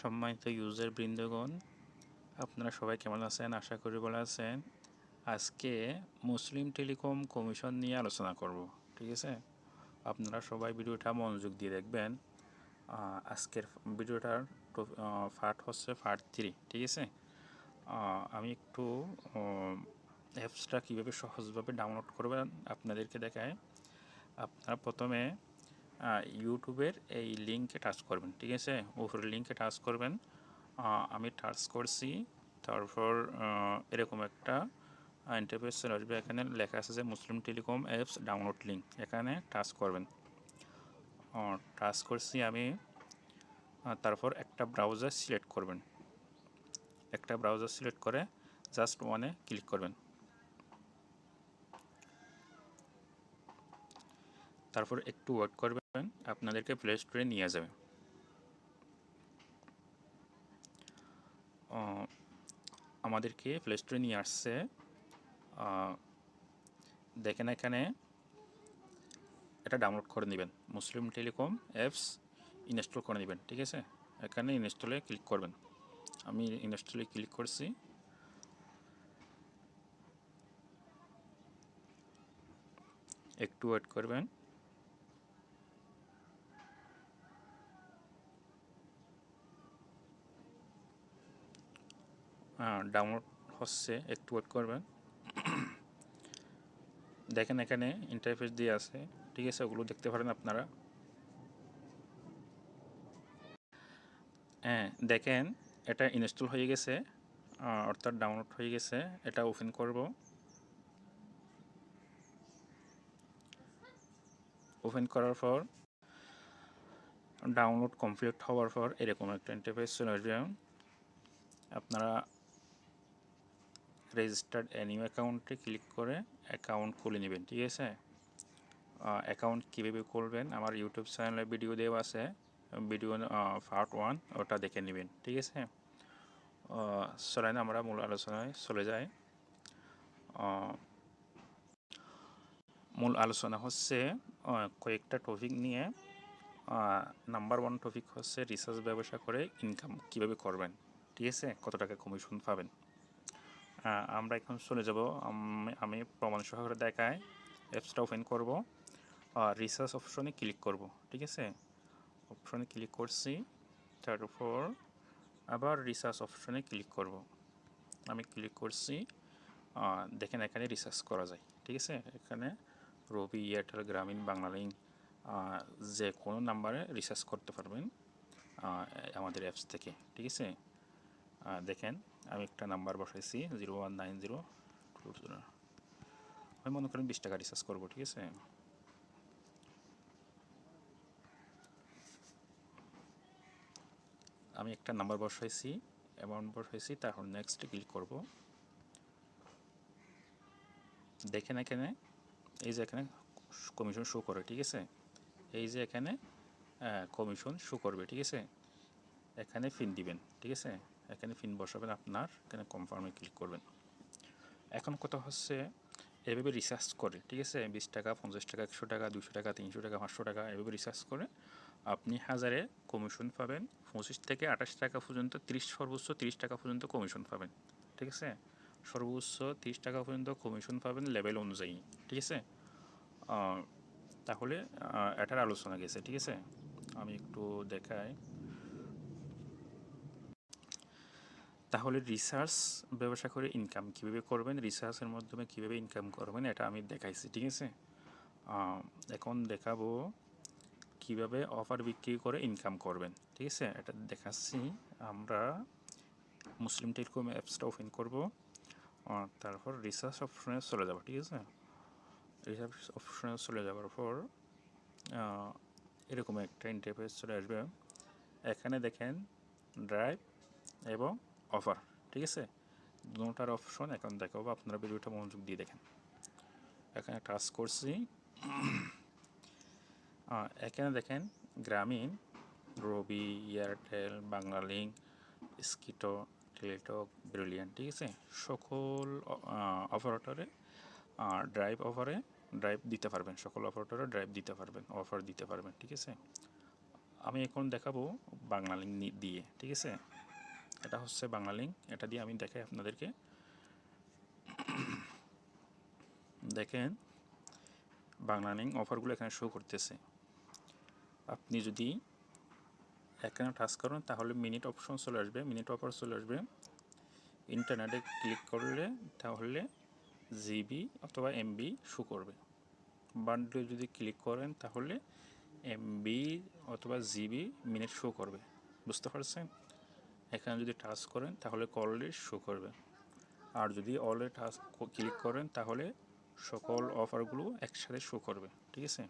সম্মানিত ইউজার বৃন্দগণ, আপনারা সবাই কেমন আছেন? আশা করি ভালো আছেন। আজকে মুসলিম টেলিকম কমিশন নিয়ে আলোচনা করব, ঠিক আছে? আপনারা সবাই ভিডিওটা মনোযোগ দিয়ে দেখবেন। আজকের ভিডিওটার পার্ট হচ্ছে পার্ট 3, ঠিক আছে? আমি একটু অ্যাপসটা কীভাবে সহজভাবে ডাউনলোড করবেন আপনাদেরকে দেখায়। আপনারা প্রথমে ইউটিউবের এই লিঙ্কে টাচ করবেন, ঠিক আছে? উপরের লিঙ্কে টাচ করবেন। আমি টাচ করছি, তারপর এরকম একটা ইন্টারফেস চলে আসবে। এখানে লেখা আছে যে মুসলিম টেলিকম অ্যাপস ডাউনলোড লিঙ্ক, এখানে টাচ করবেন। টাচ করছি আমি। তারপর একটা ব্রাউজার সিলেক্ট করবেন, একটা ব্রাউজার সিলেক্ট করে জাস্ট ওয়ানে ক্লিক করবেন। তারপর একটু ওয়েট করবেন, আপনাদেরকে প্লে স্টোরে নিয়ে যাবে। আমাদেরকে প্লে স্টোরে নিয়ে আসছে। দেখেন এখানে এটা ডাউনলোড করে নেবেন, মুসলিম টেলিকম অ্যাপস ইনস্টল করে নেবেন, ঠিক আছে? এখানে ইনস্টলে ক্লিক করবেন। আমি ইনস্টলে ক্লিক করছি। একটু ওয়েট করবেন। ডাউনলোড হচ্ছে, একটু ওয়েট করবেন। দেখেন এখানে ইন্টারফেস দিয়ে আছে, ঠিক আছে? ওগুলো দেখতে পারেন আপনারা। হ্যাঁ, দেখেন এটা ইনস্টল হয়ে গেছে, অর্থাৎ ডাউনলোড হয়ে গেছে। এটা ওপেন করব। ওপেন করার পর ডাউনলোড কমপ্লিট হওয়ার পর এরকম একটা ইন্টারফেস চলে আসবে। আপনারা রেজিস্টার্ড নিউ অ্যাকাউন্টে ক্লিক করে অ্যাকাউন্ট খুলে নেবেন, ঠিক আছে? অ্যাকাউন্ট কীভাবে খুলবেন আমার ইউটিউব চ্যানেলে ভিডিও দেওয়া আছে, ভিডিও পার্ট 1, ওটা দেখে নেবেন, ঠিক আছে? চলেন আমরা মূল আলোচনায় চলে যাই। মূল আলোচনা হচ্ছে কয়েকটা টপিক নিয়ে। নাম্বার 1 টপিক হচ্ছে রিসার্চ ব্যবসা করে ইনকাম কীভাবে করবেন, ঠিক আছে? কত টাকা কমিশন পাবেন। আমরা এখন চলে যাব। আমি প্রমাণ সহকারে দেখায় অ্যাপসটা ওপেন করব, রিসার্চ অপশনে ক্লিক করব, ঠিক আছে? অপশনে ক্লিক করছি, তারপর আবার রিসার্চ অপশনে ক্লিক করব। আমি ক্লিক করছি। দেখেন এখানে রিসার্চ করা যায়, ঠিক আছে? এখানে রবি, এয়ারটেল, গ্রামীণ, বাংলালিংক যে কোনো নাম্বারে রিসার্চ করতে পারবেন আমাদের অ্যাপস থেকে, ঠিক আছে? দেখেন আমি একটা নাম্বার বসাইছি 019020। আমি মনে করেন 20 টাকা রিচার্জ করবো, ঠিক আছে? আমি একটা নাম্বার বসাইছি, অ্যামাউন্ট বসাইছি, তারপর নেক্সট ক্লিক করব। দেখেন এখানে এই যে এখানে কমিশন শো করে, ঠিক আছে? এই যে এখানে কমিশন শো করবে, ঠিক আছে? এখানে ফিন দিবেন, ঠিক আছে? এখানে ফিন বসাবেন আপনার, এখানে কনফার্মে ক্লিক করবেন। এখন কথা হচ্ছে এভাবে রিসার্চ করে, ঠিক আছে? 20 টাকা, 50 টাকা, 100 টাকা, 200 টাকা, 300 টাকা, 500 টাকা এভাবে রিসার্চ করে আপনি হাজারে কমিশন পাবেন 25 থেকে 28 টাকা পর্যন্ত, সর্বোচ্চ 30 টাকা পর্যন্ত কমিশন পাবেন, ঠিক আছে? সর্বোচ্চ 30 টাকা পর্যন্ত কমিশন পাবেন লেভেল অনুযায়ী, ঠিক আছে? তাহলে এটার আলোচনা গেছে, ঠিক আছে? আমি একটু দেখাই। তাহলে রিসার্চ ব্যবসা করে ইনকাম কীভাবে করবেন, রিসার্চের মাধ্যমে কীভাবে ইনকাম করবেন, এটা আমি দেখাইছি, ঠিক আছে? এখন দেখাবো কিভাবে অফার বিক্রি করে ইনকাম করবেন, ঠিক আছে? এটা দেখাচ্ছি। আমরা মুসলিম টেলিকম অ্যাপসটা ওপেন করব, তারপর রিসার্চ অপশনে চলে যাব, ঠিক আছে? রিসার্চ অপশনে চলে যাওয়ার পর এরকম একটা ইন্টারফেস চলে আসবে। এখানে দেখেন ড্রাইভ এবং অফার, ঠিক আছে? দুটার অপশন এখন দেখাবো, আপনারা ভিডিওটা মনোযোগ দিয়ে দেখেন। এখানে টাচ করছি। এখানে দেখেন গ্রামীণ, রবি, এয়ারটেল, বাংলালিংক, স্কিটো, টেলিটক, ব্রিলিয়ান্ট, ঠিক আছে? সকল অপারেটরে ড্রাইভ দিতে পারবেন, সকল অপারেটরে ড্রাইভ দিতে পারবেন, অফার দিতে পারবেন, ঠিক আছে? আমি এখন দেখাবো বাংলা লিঙ্ক দিয়ে, ঠিক আছে। এটা হচ্ছে বাংলা লিঙ্ক, এটা দিয়ে আমি দেখাই আপনাদেরকে। দেখেন বাংলা লিঙ্ক অফারগুলো এখানে শো করতেছে। আপনি যদি এখানে টাচ করেন তাহলে মিনিট অপশন চলে আসবে, মিনিট অফার চলে আসবে। ইন্টারনেটে ক্লিক করলে তাহলে জিবি অথবা এমবি শো করবে। বান্ডলে যদি ক্লিক করেন তাহলে এমবি অথবা জিবি মিনিট শো করবে, বুঝতে পারছেন। এখানে যদি টাচ করেন তাহলে কল লিস্ট শো করবে, আর যদি অলে টাচ ক্লিক করেন তাহলে সকল অফারগুলো একসাথে শো করবে, ঠিক আছে।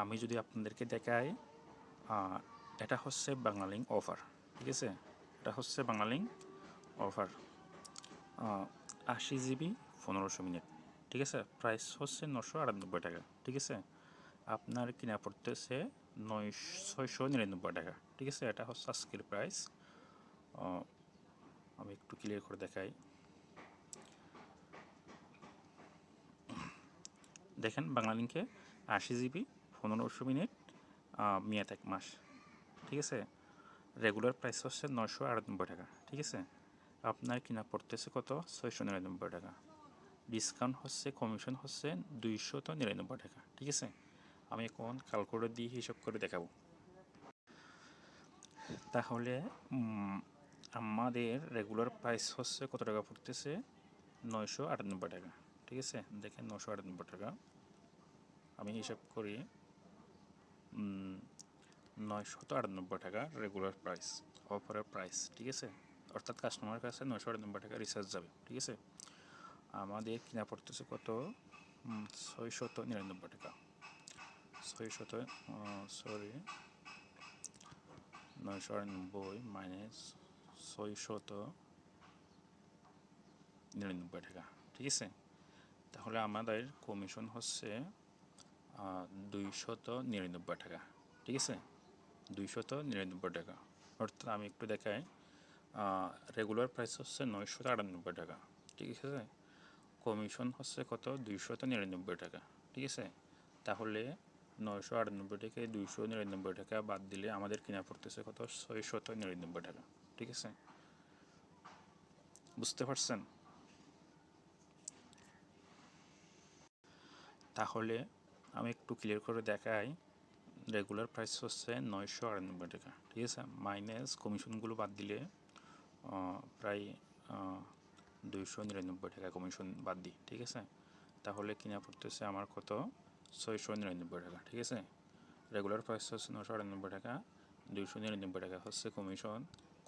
আমি যদি আপনাদেরকে দেখাই, এটা হচ্ছে বাংলা লিঙ্ক অফার, ঠিক আছে। এটা হচ্ছে Bangla link offer 80 GB 1500 minute, ঠিক আছে। প্রাইস হচ্ছে 998 টাকা, ঠিক আছে। আপনার কিনা পড়তেছে 699 টাকা, ঠিক আছে। এটা হচ্ছে আজকের প্রাইস। আমি একটু ক্লিয়ার করে দেখাই। দেখেন বাংলা লিঙ্কে 80 জিবি 1500 মিনিট মেয়াদ 1 মাস, ঠিক আছে। রেগুলার প্রাইস হচ্ছে 998 টাকা, ঠিক আছে। আপনার কিনা পড়তেছে কত? 699 টাকা। ডিসকাউন্ট হচ্ছে, কমিশন হচ্ছে 299 টাকা, ঠিক আছে। আমি এখন ক্যালকুলেটর দিয়ে হিসাব করে দেখাবো। তাহলে আমাদের রেগুলার প্রাইস হচ্ছে কত টাকা পড়তেছে? 998 টাকা, ঠিক আছে। দেখেন 998 টাকা আমি হিসাব করি, 998 টাকা রেগুলার প্রাইস, অফারের প্রাইস, ঠিক আছে। অর্থাৎ কাস্টমারের কাছে 998 টাকা রিচার্জ যাবে, ঠিক আছে। আমাদের কিনা পড়তেছে কত? 699 টাকা। 998 মাইনাস 699 টাকা, ঠিক আছে। তাহলে আমাদের কমিশন হচ্ছে 299 টাকা, ঠিক আছে। 299 টাকা। অর্থাৎ আমি একটু দেখাই, রেগুলার প্রাইস হচ্ছে 998 টাকা, ঠিক আছে। কমিশন হচ্ছে কত? 299 টাকা, ঠিক আছে। তাহলে 998 থেকে 299 টাকা বাদ দিলে আমাদের কিনা পড়তেছে কত? 699 টাকা, ঠিক আছে। বুঝতে পারছেন? তাহলে আমি একটু ক্লিয়ার করে দেখাই। রেগুলার প্রাইস হচ্ছে 998 টাকা, ঠিক আছে। মাইনাস কমিশনগুলো বাদ দিলে প্রায় 299 টাকা কমিশন বাদ দিই, ঠিক আছে। তাহলে কিনা পড়তেছে আমার কত? 699 টাকা, ঠিক আছে। রেগুলার প্রাইস হচ্ছে 998 টাকা, 299 টাকা হচ্ছে কমিশন,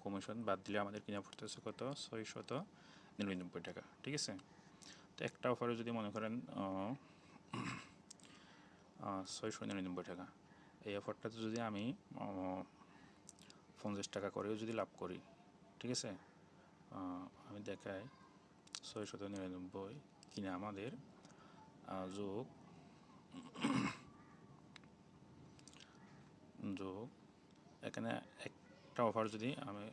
কমিশন বাদ দিলে আমাদের কিনা পড়তেছে কত? 699 টাকা, ঠিক আছে। তো একটা অফারে যদি মনে করেন 699 টাকা, এই অফারটাতে যদি আমি 50 টাকা করেও যদি লাভ করি, ঠিক আছে। আমি দেখাই 699 কিনা আমাদের যোগ এখানে একটা অফার যদি আমি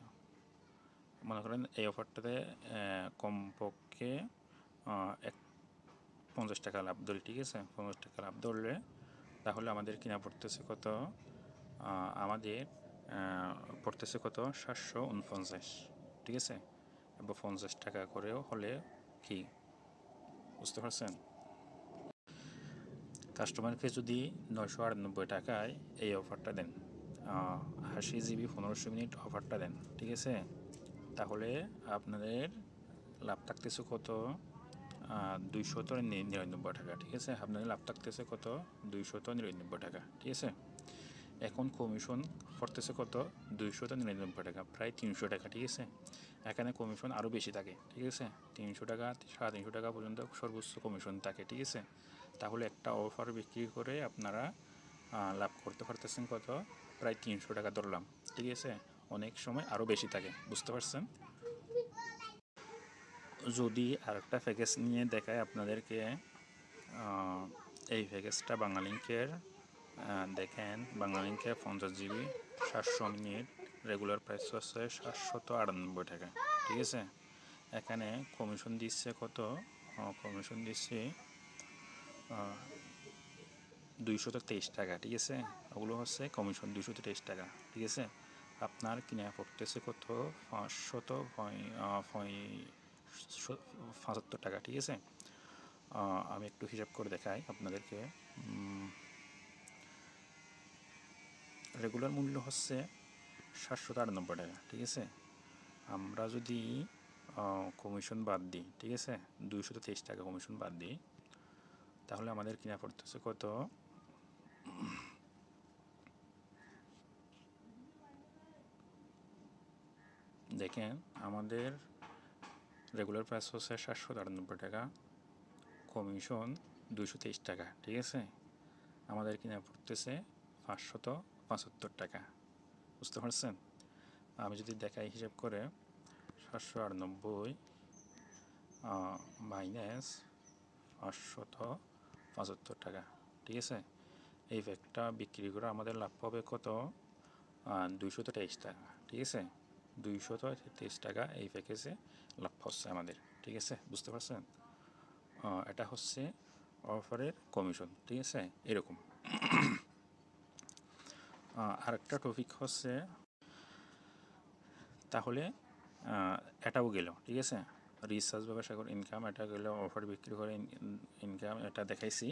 মনে করেন এই অফারটাতে কমপক্ষে 50 টাকা লাভ ধরি, ঠিক আছে। 50 টাকা লাভ ধরলে তাহলে আমাদের কিনা পড়তেছে কত? আমাদের পড়তেছে কত? 749, ঠিক আছে। এবং 50 টাকা করেও হলে কি, বুঝতে পারছেন। কাস্টমারকে যদি 998 টাকায় এই অফারটা দেন, 80 জিবি 1500 মিনিট অফারটা দেন, ঠিক আছে। তাহলে আপনাদের লাভ থাকতেছে কত? 299 টাকা, ঠিক আছে। আপনাদের লাভ থাকতেছে কত? 299 টাকা, ঠিক আছে। এখন কমিশন পড়তেছে কত? 299 টাকা, প্রায় 300 টাকা, ঠিক আছে। এখানে কমিশন আরও বেশি থাকে, ঠিক আছে। 300 টাকা 350 টাকা পর্যন্ত সর্বোচ্চ কমিশন থাকে, ঠিক আছে। তাহলে একটা অফার বিক্রি করে আপনারা লাভ করতে পারতেছেন কত? প্রায় 300 টাকা ধরলাম, ঠিক আছে। অনেক সময় আরও বেশি থাকে, বুঝতে পারছেন। যদি আরেকটা প্যাকেজ নিয়ে দেখায় আপনাদেরকে, এই প্যাকেজটা বাংলালিংকের, দেখেন বাংলালিংকে 50 জিবি 700 মিনিট রেগুলার প্রাইস হচ্ছে 798 টাকা, ঠিক আছে। এখানে কমিশন দিচ্ছে কত? কমিশন দিচ্ছে 223 টাকা, ঠিক আছে। ওগুলো হচ্ছে কমিশন 223 টাকা, ঠিক আছে। আপনার কিনা পড়তেছে কত, 575 টাকা, ঠিক আছে। আমি একটু হিসাব করে দেখাই আপনাদেরকে। রেগুলার মূল্য হচ্ছে 798 টাকা, ঠিক আছে। আমরা যদি কমিশন বাদ দিই, ঠিক আছে, 223 টাকা কমিশন বাদ দিই, তাহলে আমাদের কিনা পড়তেছে কত, দেখেন আমাদের রেগুলার প্রাইস হচ্ছে 798 টাকা, কমিশন 223 টাকা, ঠিক আছে। আমাদের কিনা পড়তেছে 575 টাকা, বুঝতে পারছেন। আমি যদি দেখাই হিসাব করে, 798 মাইনাস 575 টাকা, ঠিক আছে। এই ব্যাগটা বিক্রি করে আমাদের লাভ হবে কত, 223 টাকা, ঠিক আছে। 223 টাকা এই প্যাকেজে লাভ হচ্ছে আমাদের, ঠিক আছে, বুঝতে পারছেন। এটা হচ্ছে অফারের কমিশন, ঠিক আছে, এরকম। আরেকটা টপিক হচ্ছে, তাহলে এটাও গেল, ঠিক আছে। রিসার্চ ব্যবসা করে ইনকাম, এটা গেল। অফার বিক্রি করে ইনকাম, এটা দেখাইছি।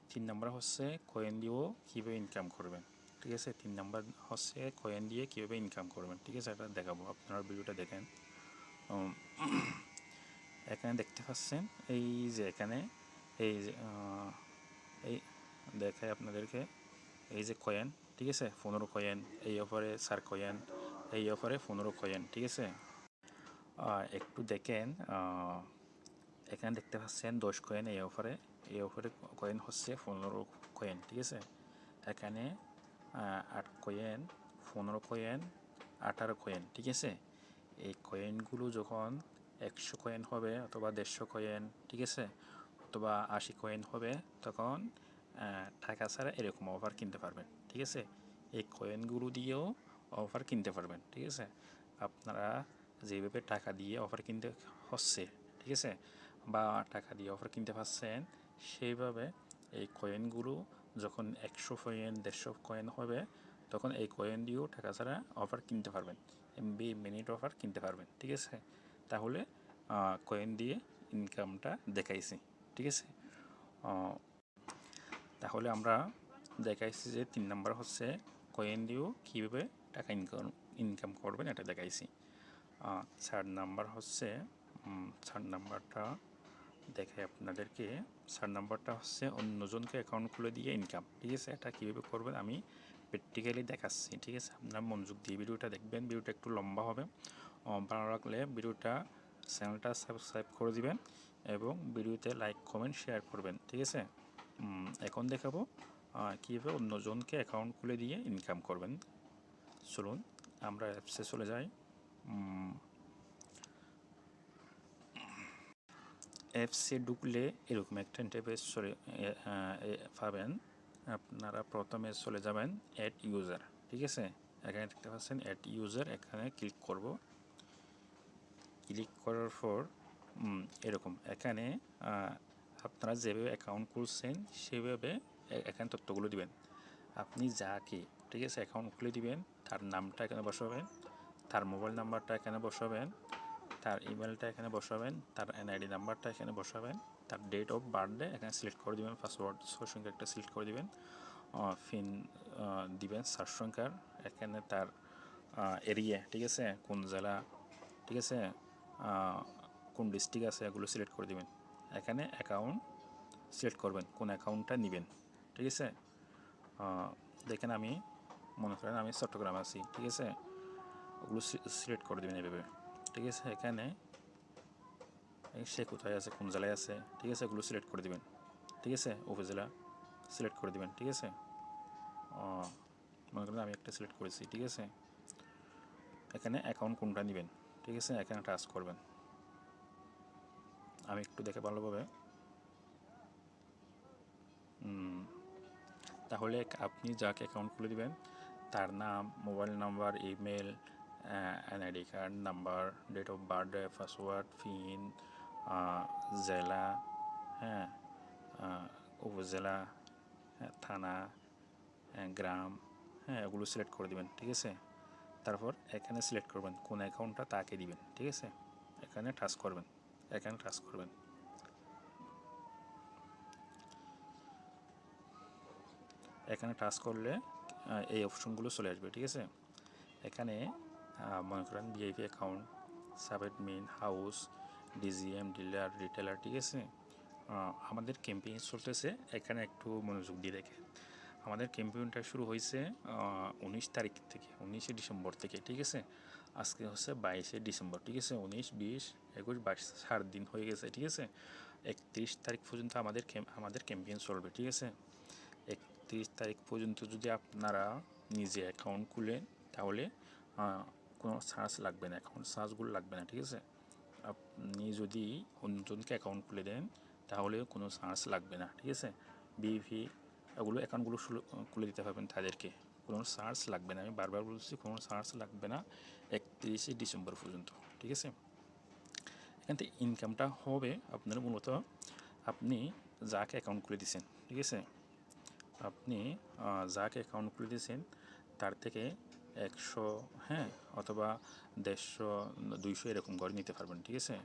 3 নম্বর হচ্ছে কয়েন দিয়েও কীভাবে ইনকাম করবেন, ঠিক আছে। 3 নম্বর হচ্ছে কয়েন দিয়ে কীভাবে ইনকাম করবেন, ঠিক আছে, এটা দেখাবো। আপনারা ভিডিওটা দেখেন। এখানে দেখতে পাচ্ছেন, এই যে এখানে এই যে এই দেখায় আপনাদেরকে, এই যে কয়েন, ঠিক আছে, 15 কয়েন, এই অফারে 4 কয়েন, এই অফারে 15 কয়েন, ঠিক আছে। একটু দেখেন, এখানে দেখতে পাচ্ছেন 10 কয়েন এই অফারে কয়েন হচ্ছে 15 কয়েন, ঠিক আছে। এখানে 8 কয়েন, 15 কয়েন, 18 কয়েন, ঠিক আছে। এই কয়েনগুলো যখন 100 কয়েন হবে অথবা 150 কয়েন, ঠিক আছে, অথবা 80 কয়েন হবে, তখন টাকা ছাড়া এরকম অফার কিনতে পারবেন, ঠিক আছে। এই কয়েনগুলো দিয়েও অফার কিনতে পারবেন, ঠিক আছে। আপনারা যেভাবে টাকা দিয়ে অফার কিনতে হচ্ছে, ঠিক আছে, বা টাকা দিয়ে অফার কিনতে পারছেন, সেইভাবে এই কয়েনগুলো যখন 100 কয়েন, 150 কয়েন হবে, তখন এই কয়েন দিয়েও টাকা ছাড়া অফার কিনতে পারবেন, এমবি মিনিট অফার কিনতে পারবেন, ঠিক আছে। তাহলে কয়েন দিয়ে ইনকামটা দেখাইছি, ঠিক আছে। তাহলে আমরা দেখাইছি যে 3 নাম্বার হচ্ছে কয়েন দিয়েও কীভাবে টাকা ইনকাম করবেন, এটা দেখাইছি। 4 নাম্বার হচ্ছে, 4 নাম্বারটা দেখাই আপনাদেরকে। 4 নাম্বারটা হচ্ছে অন্যজনকে অ্যাকাউন্ট খুলে দিয়ে ইনকাম, ঠিক আছে। এটা কীভাবে করবেন আমি প্র্যাকটিক্যালি দেখাচ্ছি, ঠিক আছে। আপনারা মনোযোগ দিয়ে ভিডিওটা দেখবেন। ভিডিওটা একটু লম্বা হবে। ভালো লাগলে ভিডিওটা, চ্যানেলটা সাবস্ক্রাইব করে দিবেন এবং ভিডিওতে লাইক, কমেন্ট, শেয়ার করবেন, ঠিক আছে। এখন দেখাবো কীভাবে অন্যজনকে অ্যাকাউন্ট খুলে দিয়ে ইনকাম করবেন। চলুন আমরা অ্যাপসে চলে যাই। অ্যাপসে ঢুকলে এরকম একটা ইন্টারফেস পাবেন। আপনারা প্রথমে চলে যাবেন অ্যাড ইউজার, ঠিক আছে। এখানে দেখতে পাচ্ছেন অ্যাড ইউজার, এখানে ক্লিক করব। ক্লিক করার পর এরকম এখানে আপনারা যেভাবে অ্যাকাউন্ট খুলছেন সেভাবে এখানে তথ্যগুলো দিবেন। আপনি যাকে, ঠিক আছে, অ্যাকাউন্ট খুলে দিবেন, তার নামটা এখানে বসাবেন, তার মোবাইল নাম্বারটা এখানে বসাবেন, তার ইমেলটা এখানে বসাবেন, তার এনআইডি নাম্বারটা এখানে বসাবেন, তার ডেট অফ বার্থডে এখানে সিলেক্ট করে দিবেন, পাসওয়ার্ড সংখ্যা একটা সিলেক্ট করে দিবেন, পিন দিবেন 4 সংখ্যার, এখানে তার এরিয়া, ঠিক আছে, কোন জেলা, ঠিক আছে, কোন ডিস্ট্রিক্ট আছে, এগুলো সিলেক্ট করে দিবেন। এখানে অ্যাকাউন্ট সিলেক্ট করবেন, কোন অ্যাকাউন্টটা নেবেন, ঠিক আছে। দেখেন আমি মনে করেন আমি চট্টগ্রামে আছি, ঠিক আছে, ওগুলো সিলেক্ট করে দেবেন এভাবে, ঠিক আছে। এখানে সে কোথায় আছে, কোন জেলায় আছে, ঠিক আছে, এগুলো সিলেক্ট করে দেবেন, ঠিক আছে। উপজেলা সিলেক্ট করে দেবেন, ঠিক আছে। মনে করেন আমি একটা সিলেক্ট করেছি, ঠিক আছে। এখানে অ্যাকাউন্ট কোনটা নেবেন, ঠিক আছে, এখানে টাচ করবেন। আমি একটু দেখে ভালোভাবে, তাহলে আপনি যাকে অ্যাকাউন্ট খুলে দিবেন তার নাম, mobile number, email, NID card number, date of birthday, password, PIN, জেলা, হ্যাঁ, উপজেলা, হ্যাঁ, থানা, গ্রাম, হ্যাঁ, এগুলো সিলেক্ট করে দিবেন, ঠিক আছে। তারপর এখানে সিলেক্ট করবেন কোন অ্যাকাউন্টটা তাকে দিবেন, ঠিক আছে। এখানে টাচ করবেন, এখানে টাচ করবেন। এখানে টাচ করলে এই অপশনগুলো চলে আসবে, ঠিক আছে। এখানে মনে করেন VIP account, sub admin, house, DGM, dealer, retailer, ঠিক আছে। আমাদের ক্যাম্পেইন চলতেছে, এখানে একটু মনোযোগ দিয়ে দেখেন। আমাদের ক্যাম্পেইনটা শুরু হয়েছে 19 তারিখ থেকে, 19শে ডিসেম্বর থেকে, ঠিক আছে। আজকে হচ্ছে 22শে ডিসেম্বর, ঠিক আছে। 19, 20, 21, 22 4 দিন হয়ে গেছে, ঠিক আছে। 31 তারিখ পর্যন্ত আমাদের ক্যাম্পেইন চলবে, ঠিক আছে। 31 তারিখ পর্যন্ত যদি আপনারা নিজে অ্যাকাউন্ট খুলেন তাহলে কোনো চার্জ লাগবে না, অ্যাকাউন্ট চার্জগুলো লাগবে না, ঠিক আছে। আপনি যদি অন্যজনকে অ্যাকাউন্ট খুলে দেন তাহলে কোনো চার্জ লাগবে না, ঠিক আছে। বিভি এগুলো অ্যাকাউন্টগুলো খুলে দিতে পারবেন তাদেরকে, কোনো চার্জ লাগবে না। আমি বারবার বলছি কোনো চার্জ লাগবে না 31শে ডিসেম্বর পর্যন্ত, ঠিক আছে। এখান থেকে ইনকামটা হবে আপনার মূলত আপনি যাকে অ্যাকাউন্ট খুলে দিয়েছেন, ঠিক আছে। আপনি যাকে অ্যাকাউন্ট খুলে দিয়েছেন তার থেকে 100, হ্যাঁ, অথবা 150, 200 এরকম করে নিতে পারবেন, ঠিক আছে।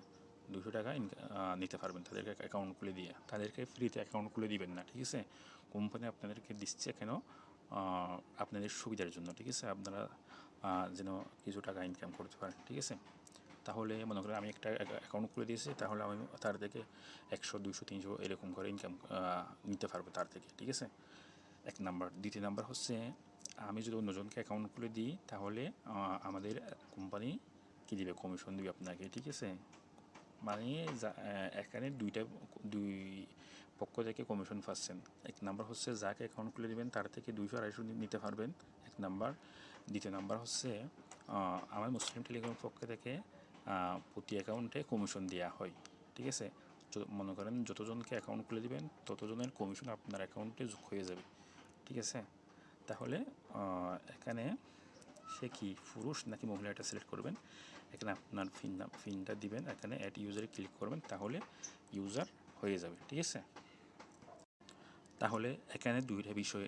200 টাকা নিতে পারবেন তাদেরকে অ্যাকাউন্ট খুলে দিয়ে। তাদেরকে ফ্রিতে অ্যাকাউন্ট খুলে দিবেন না, ঠিক আছে। কোম্পানি আপনাদেরকে দিচ্ছে কেন, আপনাদের সুবিধার জন্য, ঠিক আছে। আপনারা যেন কিছু টাকা ইনকাম করতে পারেন, ঠিক আছে। তাহলে মনে করেন আমি একটা অ্যাকাউন্ট খুলে দিয়েছি, তাহলে আমি তার থেকে 100, 200, 300 এরকম করে ইনকাম নিতে পারবো তার থেকে, ঠিক আছে। এক নাম্বার। দ্বিতীয় নাম্বার হচ্ছে আমি যদি অন্যজনকে অ্যাকাউন্ট খুলে দিই তাহলে আমাদের কোম্পানি কী দিবে, কমিশন দিবে আপনাকে, ঠিক আছে। মানে এখানে দুই পক্ষ থেকে কমিশন পাচ্ছেন। এক নাম্বার হচ্ছে যাকে অ্যাকাউন্ট খুলে দিবেন তার থেকে 200, 250 নিতে পারবেন, এক নাম্বার। দ্বিতীয় নাম্বার হচ্ছে আমার মুসলিম টেলিকমের পক্ষ থেকে প্রতি অ্যাকাউন্টে কমিশন দেওয়া হয়, ঠিক আছে। মনে করেন যতজনকে অ্যাকাউন্ট খুলে দিবেন ততজনের কমিশন আপনার অ্যাকাউন্টে যোগ হয়ে যাবে, ঠিক আছে। তাহলে এখানে সে কি পুরুষ নাকি মহিলা এটা সিলেক্ট করবেন। এখানে আপনার ফিনটা দিবেন, এখানে অ্যাড ইউজারে ক্লিক করবেন, তাহলে ইউজার হয়ে যাবে, ঠিক আছে। তাহলে এখানে দুইটা বিষয়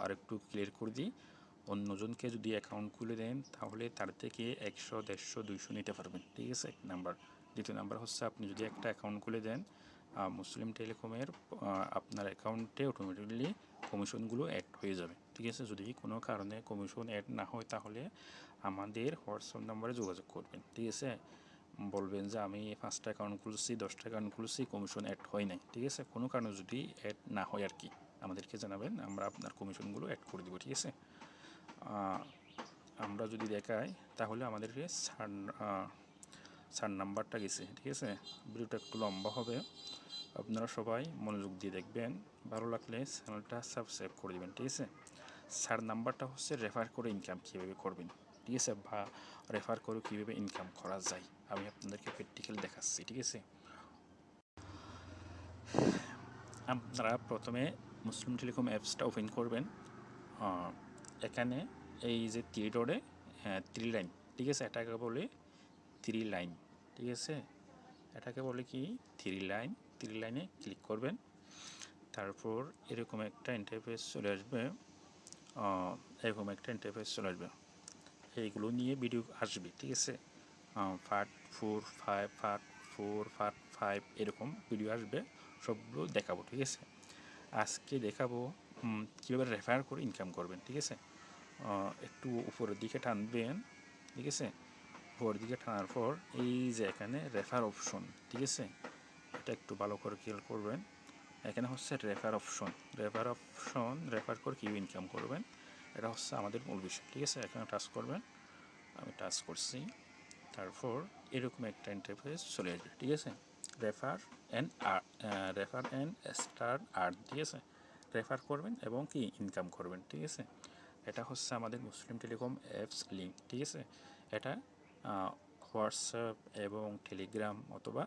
আর একটু ক্লিয়ার করে দিই। অন্যজনকে যদি অ্যাকাউন্ট খুলে দেন তাহলে তার থেকে 100, 150, 200 নিতে পারবেন, ঠিক আছে, এক নাম্বার। দ্বিতীয় নাম্বার হচ্ছে আপনি যদি একটা অ্যাকাউন্ট খুলে দেন মুসলিম টেলিকমের, আপনার অ্যাকাউন্টে অটোমেটিকলি কমিশনগুলো অ্যাড হয়ে যাবে, ঠিক আছে। যদি কোনো কারণে কমিশন অ্যাড না হয় তাহলে আমাদের হোয়াটসঅ্যাপ নাম্বারে যোগাযোগ করবেন, ঠিক আছে। বলবেন যে আমি 5টা অ্যাকাউন্ট খুলছি, 10টা অ্যাকাউন্ট খুলছি, কমিশন অ্যাড হয় নাই, ঠিক আছে। কোনো কারণে যদি অ্যাড না হয় আর কি আমাদেরকে জানাবেন, আমরা আপনার কমিশনগুলো অ্যাড করে দেবো, ঠিক আছে। আমরা যদি দেখাই তাহলে আমাদেরকে সার নাম্বারটা গেছে, ঠিক আছে। ভিডিওটা একটু লম্বা হবে, আপনারা সবাই মনোযোগ দিয়ে দেখবেন। ভালো লাগলে চ্যানেলটা সাবস্ক্রাইব করে দেবেন, ঠিক আছে। সার নাম্বারটা হচ্ছে রেফার করে ইনকাম কীভাবে করবেন, ঠিক আছে, বা রেফার করে কীভাবে ইনকাম করা যায় আমি আপনাদেরকে প্র্যাকটিক্যাল দেখাচ্ছি, ঠিক আছে। আপনারা প্রথমে মুসলিম টেলিকম অ্যাপসটা ওপেন করবেন। এখানে এই যে থ্রি ডটে, হ্যাঁ, 3 লাইন, ঠিক আছে, এটাকে বলে 3 লাইন, ঠিক আছে। এটাকে বলে কি 3 লাইন। 3 লাইনে ক্লিক করবেন, তারপর এরকম একটা ইন্টারফেস চলে আসবে, এইগুলো নিয়ে ভিডিও আসবে, ঠিক আছে। পার্ট 4, 5, পার্ট 4, পার্ট 5 এরকম ভিডিও আসবে, সবগুলো দেখাবো, ঠিক আছে। আজকে দেখাবো কীভাবে রেফার করে ইনকাম করবেন, ঠিক আছে। একটু উপরের দিকে টানবেন, ঠিক আছে। উপরের দিকে টানার পর এই যে এখানে রেফার অপশন, ঠিক আছে, এটা একটু ভালো করে খেয়াল করবেন। এখানে হচ্ছে রেফার করে কীভাবে ইনকাম করবেন, এটা হচ্ছে আমাদের মূল বিষয়, ঠিক আছে। এখানে টাচ করবেন, আমি টাচ করছি, তারপর এরকম একটা ইন্টারফেস চলে আসবে, ঠিক আছে। রেফার অ্যান্ড স্টার্ট আর্ন, ঠিক আছে। রেফার করবেন এবং কি ইনকাম করবেন, ঠিক আছে। এটা হচ্ছে আমাদের মুসলিম টেলিকম অ্যাপস লিঙ্ক, ঠিক আছে। এটা হোয়াটসঅ্যাপ এবং টেলিগ্রাম অথবা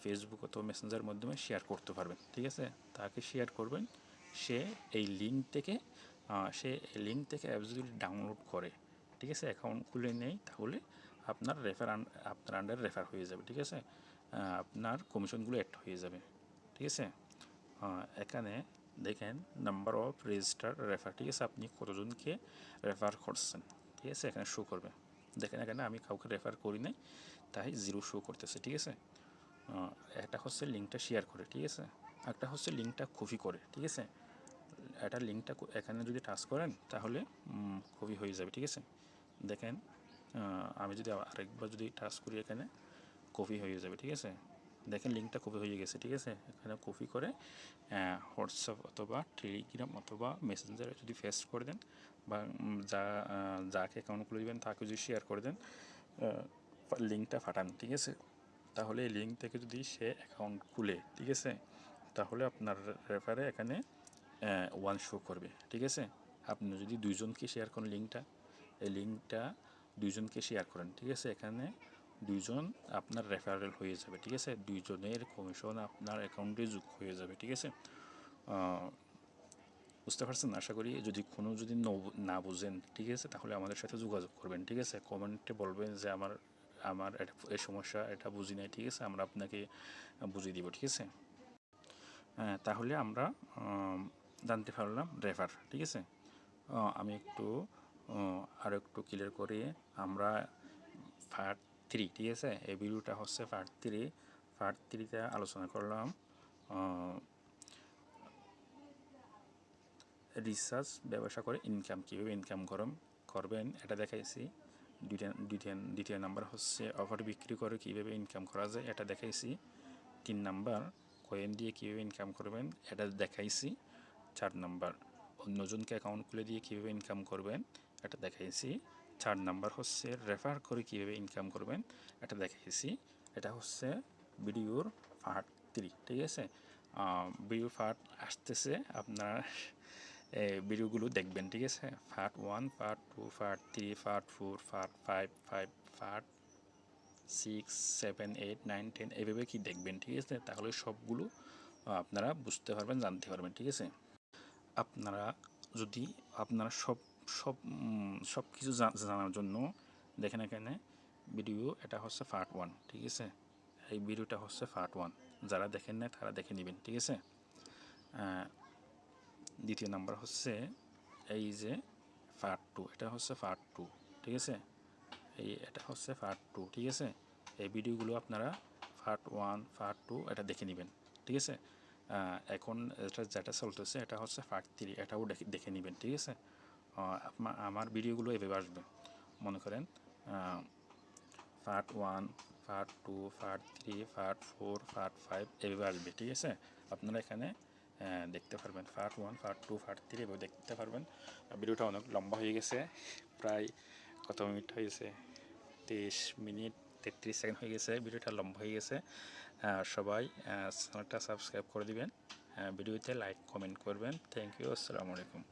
ফেসবুক অথবা মেসেঞ্জারের মাধ্যমে শেয়ার করতে পারবেন, ঠিক আছে। তাকে শেয়ার করবেন, সে এই লিঙ্ক থেকে অ্যাপস যদি ডাউনলোড করে, ঠিক আছে, অ্যাকাউন্ট খুলে নেয়, তাহলে আপনার আন্ডার রেফার হয়ে যাবে, ঠিক আছে। আপনার কমিশনগুলো অ্যাড হয়ে যাবে, ঠিক আছে। এখানে দেখেন নাম্বার অফ রেজিস্টার রেফার, ঠিক আছে, আপনি কতজনকে রেফার করছেন, ঠিক আছে, এখানে শো করবে। দেখেন এখানে আমি কাউকে রেফার করি নাই, তাই 0 শো করতেছে, ঠিক আছে। একটা হচ্ছে লিঙ্কটা শেয়ার করে, ঠিক আছে, একটা হচ্ছে লিঙ্কটা কপি করে, ঠিক আছে। এটা লিঙ্কটা এখানে যদি টাচ করেন তাহলে কপি হয়ে যাবে, ঠিক আছে। দেখেন আমি যদি আরেকবার যদি টাচ করি এখানে কপি হয়ে যাবে, ঠিক আছে। দেখেন লিঙ্কটা কপি হয়ে গেছে, ঠিক আছে। এখানে কপি করে হোয়াটসঅ্যাপ অথবা টেলিগ্রাম অথবা মেসেঞ্জারে যদি পেস্ট করে দেন বা যাকে অ্যাকাউন্ট খুলে দেবেন তাকে যদি শেয়ার করে দেন, লিঙ্কটা ফাটান, ঠিক আছে। তাহলে এই লিঙ্ক থেকে যদি সে অ্যাকাউন্ট খুলে, ঠিক আছে, তাহলে আপনার রেফারে এখানে 1 শো করবে, ঠিক আছে। আপনি যদি 2জনকে শেয়ার করেন এই লিঙ্কটা 2জনকে শেয়ার করেন, ঠিক আছে, এখানে 2জন আপনার রেফারেল হয়ে যাবে, ঠিক আছে। 2জনের কমিশন আপনার অ্যাকাউন্টে যোগ হয়ে যাবে, ঠিক আছে। বুঝতে পারছেন আশা করি। যদি না বুঝেন, ঠিক আছে, তাহলে আমাদের সাথে যোগাযোগ করবেন, ঠিক আছে। কমেন্টে বলবেন যে আমার এই সমস্যা, এটা বুঝি নাই, ঠিক আছে, আমরা আপনাকে বুঝিয়ে দিব, ঠিক আছে। তাহলে আমরা জানতে পারলাম রেফার, ঠিক আছে। আমি আরও একটু ক্লিয়ার করি। আমরা পার্ট 3, ঠিক আছে, এই ভিডিওটা হচ্ছে পার্ট 3তে আলোচনা করলাম রিসার্চ ব্যবসা করে কীভাবে ইনকাম করবেন এটা দেখাইছি। দ্বিতীয় নাম্বার হচ্ছে অফার বিক্রি করে কীভাবে ইনকাম করা যায় এটা দেখাইছি। 3 নাম্বার কয়েন দিয়ে কীভাবে ইনকাম করবেন এটা দেখাইছি। 4 নাম্বার অন্যজনকে অ্যাকাউন্ট খুলে দিয়ে কীভাবে ইনকাম করবেন এটা দেখাইছি। 4 নাম্বার হচ্ছে রেফার করে কীভাবে ইনকাম করবেন এটা দেখাইছি। এটা হচ্ছে ভিডিওর পার্ট 3, ঠিক আছে। ভিডিওর পার্ট আসতেছে, আপনার ভিডিওগুলো দেখবেন, ঠিক আছে। Part 1, part 2, part 3, part 4, part 5, part 6, 7, 8, 9, 10 এইভাবে কি দেখবেন, ঠিক আছে। তাহলে সবগুলো আপনারা বুঝতে পারবেন, জানতে পারবেন, ঠিক আছে। আপনারা সব কিছু জানার জন্য দেখেন এখানে ভিডিও, এটা হচ্ছে পার্ট 1, ঠিক আছে। এই ভিডিওটা হচ্ছে পার্ট 1, যারা দেখেন না তারা দেখে নেবেন, ঠিক আছে। দ্বিতীয় নাম্বার হচ্ছে এই যে পার্ট 2, এটা হচ্ছে পার্ট 2, ঠিক আছে। এটা হচ্ছে পার্ট 2, ঠিক আছে। এই ভিডিওগুলো আপনারা পার্ট 1, পার্ট 2 এটা দেখে নেবেন, ঠিক আছে। এখন যেটা চলতেছে এটা হচ্ছে পার্ট 3, এটাও দেখে নেবেন, ঠিক আছে। আমার ভিডিওগুলো এভাবে আসবে, মনে করেন part 1, part 2, part 3, part 4, part 5 এভাবে আসবে, ঠিক আছে। আপনারা এখানে দেখতে পারবেন পার্ট 1, পার্ট 2, পার্ট 3 এভাবে দেখতে পারবেন। ভিডিওটা অনেক লম্বা হয়ে গেছে, প্রায় কত মিনিট হয়েছে, 23 মিনিট 33 সেকেন্ড হয়ে গেছে, ভিডিওটা লম্বা হয়ে গেছে। সবাই চ্যানেলটা সাবস্ক্রাইব করে দিবেন, ভিডিওতে লাইক কমেন্ট করবেন। থ্যাংক ইউ, আসসালামু আলাইকুম।